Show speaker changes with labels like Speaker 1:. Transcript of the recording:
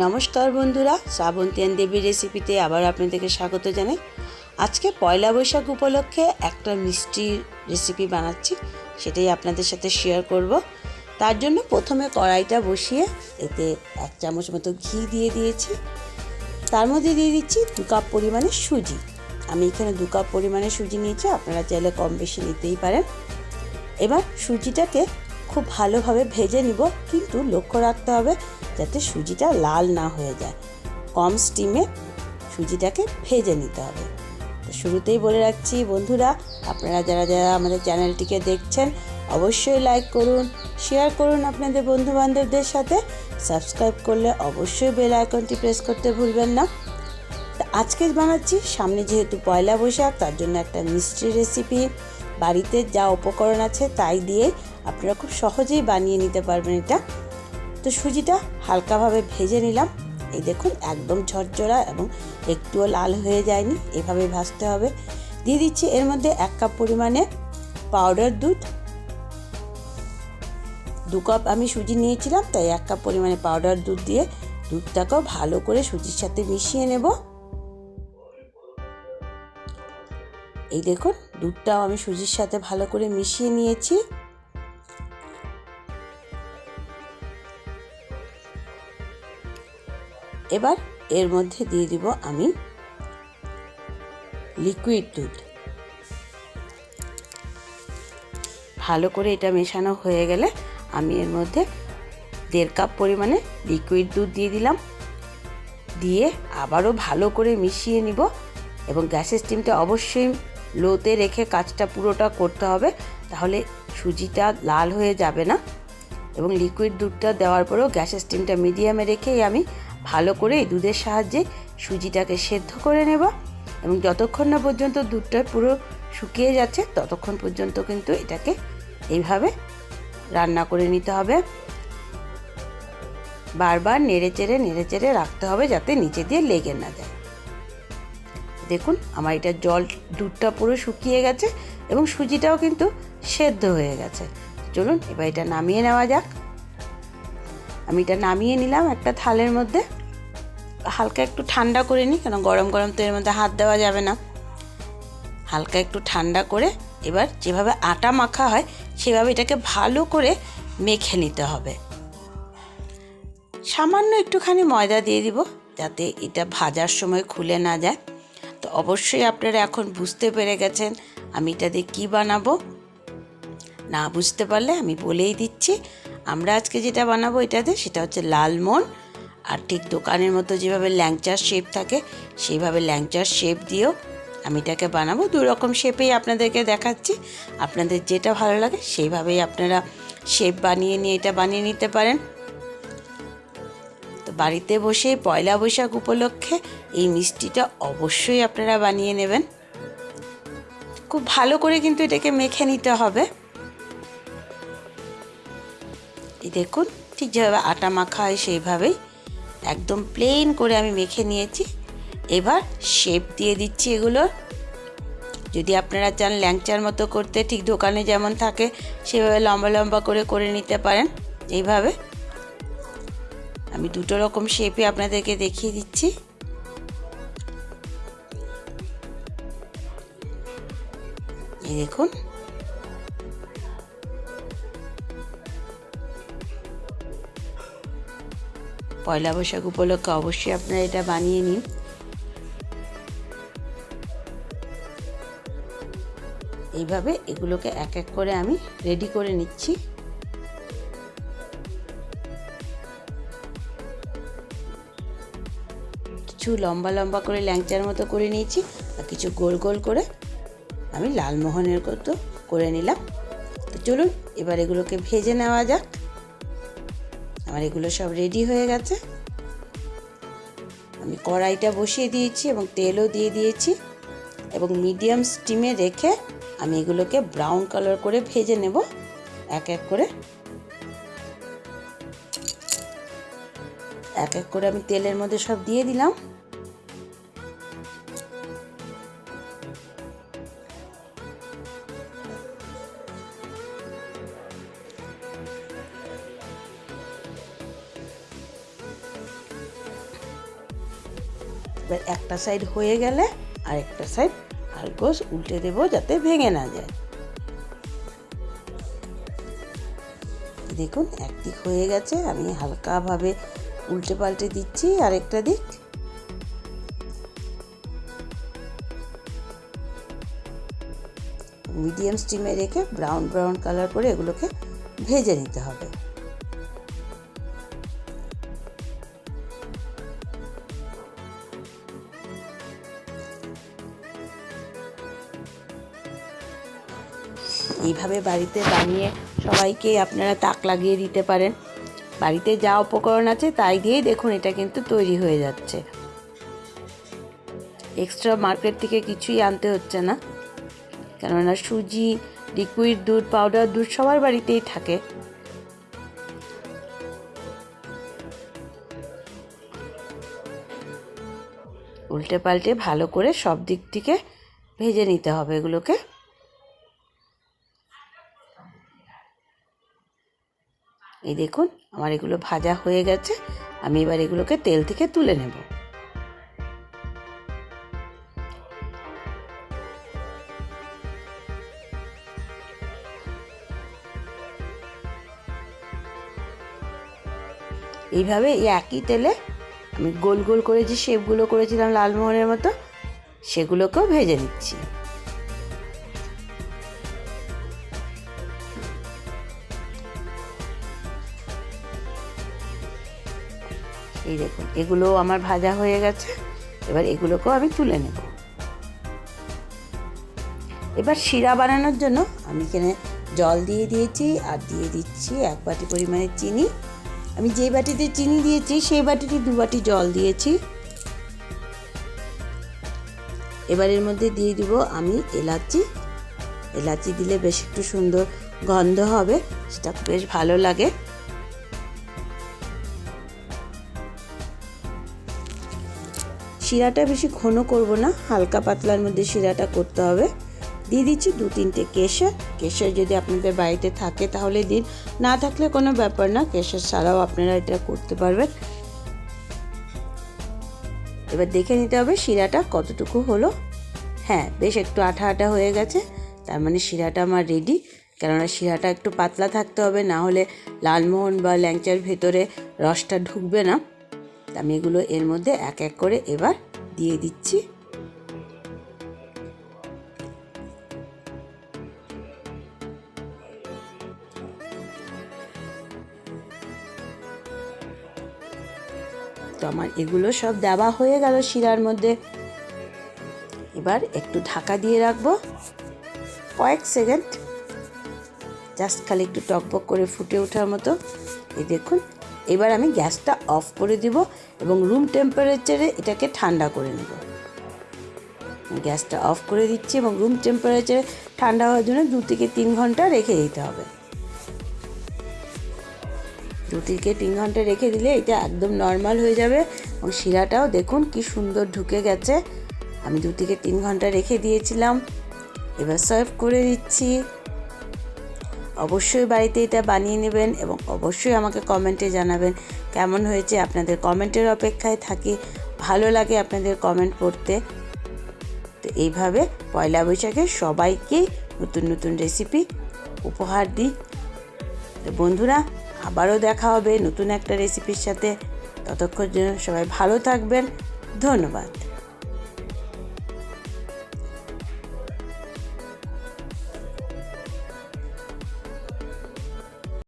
Speaker 1: নমস্কার বন্ধুরা, শ্রাবন্তী দেবী রেসিপিতে আবার আপনাদেরকে স্বাগত জানাই। আজকে পয়লা বৈশাখ উপলক্ষে একটা মিষ্টি রেসিপি বানাচ্ছি, সেটাই আপনাদের সাথে শেয়ার করব। তার জন্য প্রথমে কড়াইটা বসিয়ে এতে 1 চামচ মতো ঘি দিয়ে দিয়েছি। তার মধ্যে দিয়ে দিচ্ছি 2 কাপ পরিমাণে সুজি। আমি এখানে 2 কাপ পরিমাণে সুজি নিয়েছি, আপনারা চাইলে কম বেশি নিতেই পারেন। এবার সুজিটাকে খুব ভালোভাবে ভেজে নিব, কিন্তু লক্ষ্য রাখতে হবে যাতে সুজিটা লাল না হয়ে যায়। কম স্টিমে সুজিটাকে ভেজে নিতে হবে। তো শুরুতেই বলে রাখছি বন্ধুরা, আপনারা যারা যারা আমাদের চ্যানেলটিকে দেখছেন অবশ্যই লাইক করুন, শেয়ার করুন আপনাদের বন্ধুবান্ধবদের সাথে। সাবস্ক্রাইব করলে অবশ্যই বেল আইকনটি প্রেস করতে ভুলবেন না। আজকে বানাচ্ছি, সামনে যেহেতু পয়লা বৈশাখ, তার জন্য একটা মিষ্টি রেসিপি। বাড়িতে যা উপকরণ আছে তাই দিয়ে আপনারা খুব সহজেই বানিয়ে নিতে পারবেন এটা। তো সুজিটা হালকাভাবে ভেজে নিলাম। এই দেখুন, একদম ঝরঝরা এবং একটুও লাল হয়ে যায়নি, এভাবে ভাজতে হবে। দিয়ে দিচ্ছি এর মধ্যে 1 কাপ পরিমাণে পাউডার দুধ। 2 কাপ আমি সুজি নিয়েছিলাম, তাই 1 কাপ পরিমাণে পাউডার দুধ দিয়ে দুধটাকেও ভালো করে সুজির সাথে মিশিয়ে নেব। এই দেখুন, দুধটাও আমি সুজির সাথে ভালো করে মিশিয়ে নিয়েছি। এবার এর মধ্যে দিয়ে দিব আমি লিকুইড দুধ। ভালো করে এটা মেশানো হয়ে গেলে আমি এর মধ্যে 1.5 কাপ পরিমাণে লিকুইড দুধ দিয়ে দিলাম। দিয়ে আবারও ভালো করে মিশিয়ে নিব এবং গ্যাসের স্টিমটা অবশ্যই লোতে রেখে কাজটা পুরোটা করতে হবে, তাহলে সুজিটা লাল হয়ে যাবে না। এবং লিকুইড দুধটা দেওয়ার পরেও গ্যাসের স্টিমটা মিডিয়ামে রেখেই আমি ভালো করে এই দুধের সাহায্যে সুজিটাকে সেদ্ধ করে নেব। এবং যতক্ষণ না পর্যন্ত দুধটা পুরো শুকিয়ে যাচ্ছে ততক্ষণ পর্যন্ত কিন্তু এটাকে এইভাবে রান্না করে নিতে হবে। বারবার নেড়ে চেড়ে রাখতে হবে যাতে নিচে দিয়ে লেগে না যায়। দেখুন, আমার এটা দুধটা পুরো শুকিয়ে গেছে এবং সুজিটাও কিন্তু সেদ্ধ হয়ে গেছে। চলুন এবার এটা নামিয়ে নেওয়া যাক। আমি এটা নামিয়ে নিলাম একটা থালের মধ্যে। হালকা একটু ঠান্ডা করে নিই, কেন গরম গরম তো এর মধ্যে হাত দেওয়া যাবে না। হালকা একটু ঠান্ডা করে এবার যেভাবে আটা মাখা হয় সেভাবে এটাকে ভালো করে মেখে নিতে হবে। সামান্য একটুখানি ময়দা দিয়ে দিব যাতে এটা ভাজার সময় খুলে না যায়। তো অবশ্যই আপনারা এখন বুঝতে পেরে গেছেন আমি এটা দিয়ে কী বানাবো। না বুঝতে পারলে আমি বলেই দিচ্ছি, আমরা আজকে যেটা বানাবো এটাতে, সেটা হচ্ছে লালমোহন। আর ঠিক দোকানের মতো যেভাবে ল্যাংচার শেপ থাকে সেইভাবে ল্যাংচার শেপ দিয়েও আমি এটাকে বানাবো। 2 রকম শেপেই আপনাদেরকে দেখাচ্ছি, আপনাদের যেটা ভালো লাগে সেইভাবেই আপনারা শেপ বানিয়ে নিয়ে এটা বানিয়ে নিতে পারেন। তো বাড়িতে বসে পয়লা বৈশাখ উপলক্ষে এই মিষ্টিটা অবশ্যই আপনারা বানিয়ে নেবেন। খুব ভালো করে কিন্তু এটাকে মেখে নিতে হবে। এই দেখুন, ঠিক যেভাবে আটা মাখা হয় সেইভাবেই একদম প্লেন করে আমি মেখে নিয়েছি। এবার শেপ দিয়ে দিচ্ছি এগুলোর। যদি আপনারা চান ল্যাংচার মতো করতে, ঠিক দোকানে যেমন থাকে সেভাবে লম্বা লম্বা করে নিতে পারেন। এইভাবে আমি 2 রকম শেপে আপনাদেরকে দেখিয়ে দিচ্ছি। এই দেখুন, পয়লা বৈশাখ উপলক্ষে অবশ্যই আপনারা এটা বানিয়ে নিন। এইভাবে এগুলোকে এক এক করে আমি রেডি করে নিচ্ছি। কিছু লম্বা লম্বা করে ল্যাংচার মতো করে নিয়েছি, আর কিছু গোল গোল করে আমি লালমোহনের মতো করে নিলাম। তো চলুন এবার এগুলোকে ভেজে নেওয়া যাক। আমার এগুলো সব রেডি হয়ে গেছে। আমি কড়াইটা বসিয়ে দিয়েছি এবং তেলও দিয়ে দিয়েছি, এবং মিডিয়াম স্টিমে রেখে আমি এগুলোকে ব্রাউন কালার করে ভেজে নেব এক এক করে। এক এক করে আমি তেলের মধ্যে সব দিয়ে দিলাম। এবার একটা সাইড হয়ে গেলে আরেকটা সাইড হালকা উল্টে দেবো যাতে ভেঙে না যায়। দেখুন একদিক হয়ে গেছে, আমি হালকাভাবে উল্টে পাল্টে দিচ্ছি আরেকটা দিক। মিডিয়াম স্টিমে রেখে ব্রাউন ব্রাউন কালার করে এগুলোকে ভেজে নিতে হবে। এইভাবে বাড়িতে বানিয়ে সবাইকে আপনারা তাক লাগিয়ে দিতে পারেন। বাড়িতে যা উপকরণ আছে তাই দিয়েই দেখুন এটা কিন্তু তৈরি হয়ে যাচ্ছে। এক্সট্রা মার্কেট থেকে কিছুই আনতে হচ্ছে না, কেননা সুজি, লিকুইড দুধ, পাউডার দুধ সবার বাড়িতেই থাকে। উল্টে পাল্টে ভালো করে সব দিক থেকে ভেজে নিতে হবে এগুলোকে। এই দেখুন আমার এগুলো ভাজা হয়ে গেছে, আমি এবার এগুলোকে তেল থেকে তুলে নেব। এইভাবে এই একই তেলে আমি গোল গোল করে যে শেপগুলো করেছিলাম লালমোহনের মতো, সেগুলোকেও ভেজে নিচ্ছি। এই দেখুন এগুলো আমার ভাজা হয়ে গেছে, এবার এগুলোকেও আমি তুলে নেব। এবার শিরা বানানোর জন্য আমি এখানে জল দিয়ে দিয়েছি আর দিয়ে দিচ্ছি 1 বাটি পরিমাণে চিনি। আমি যে বাটিতে চিনি দিয়েছি সেই বাটিতে 2 বাটি জল দিয়েছি। এবার এর মধ্যে দিয়ে দিব আমি এলাচি। এলাচি দিলে বেশ একটু সুন্দর গন্ধ হবে, সেটা বেশ ভালো লাগে। শিরাটা বেশি ঘন করব না, হালকা পাতলার মধ্যে শিরাটা করতে হবে। দিয়ে দিচ্ছি 2-3টে কেশর। কেশর যদি আপনাদের বাড়িতে থাকে তাহলে দিন, না থাকলে কোনো ব্যাপার না, কেশর ছাড়াও আপনারা এটা করতে পারবেন। এবার দেখে নিতে হবে শিরাটা কতটুকু হলো। হ্যাঁ, বেশ একটু আঠা আঠা হয়ে গেছে, তার মানে শিরাটা আমার রেডি। কেননা শিরাটা একটু পাতলা থাকতে হবে, না হলে লালমোহন বা ল্যাংচার ভেতরে রসটা ঢুকবে না। আমি এগুলো এর মধ্যে এক এক করে এবার দিয়ে দিচ্ছি। তো আমার এগুলো সব দেওয়া হয়ে গেল শিরার মধ্যে। এবার একটু ঢাকা দিয়ে রাখবো কয়েক সেকেন্ড, জাস্ট খালি একটু টকবক করে ফুটে ওঠার মতো। এই দেখুন এবার আমি গ্যাসটা অফ করে দিব এবং রুম টেম্পারেচারে এটাকে ঠান্ডা করে নেব। গ্যাসটা অফ করে দিচ্ছি এবং রুম টেম্পারেচারে ঠান্ডা হওয়ার জন্য 2 থেকে 3 ঘন্টা রেখে দিতে হবে। 2 থেকে 3 ঘন্টা রেখে দিলে এটা একদম নর্মাল হয়ে যাবে এবং শিরাটাও দেখুন কি সুন্দর ঢুকে গেছে। আমি 2 থেকে 3 ঘন্টা রেখে দিয়েছিলাম। এবার সার্ভ করে দিচ্ছি। অবশ্যই বাড়িতে এটা বানিয়ে নেবেন এবং অবশ্যই আমাকে কমেন্টে জানাবেন কেমন হয়েছে। আপনাদের কমেন্টের অপেক্ষায় থাকি, ভালো লাগে আপনাদের কমেন্ট পড়তে। তো এইভাবে পয়লা বৈশাখে সবাইকে নতুন নতুন রেসিপি উপহার দিই। তো বন্ধুরা, আবারও দেখা হবে নতুন একটা রেসিপির সাথে। ততক্ষণ জন্য সবাই ভালো থাকবেন। ধন্যবাদ।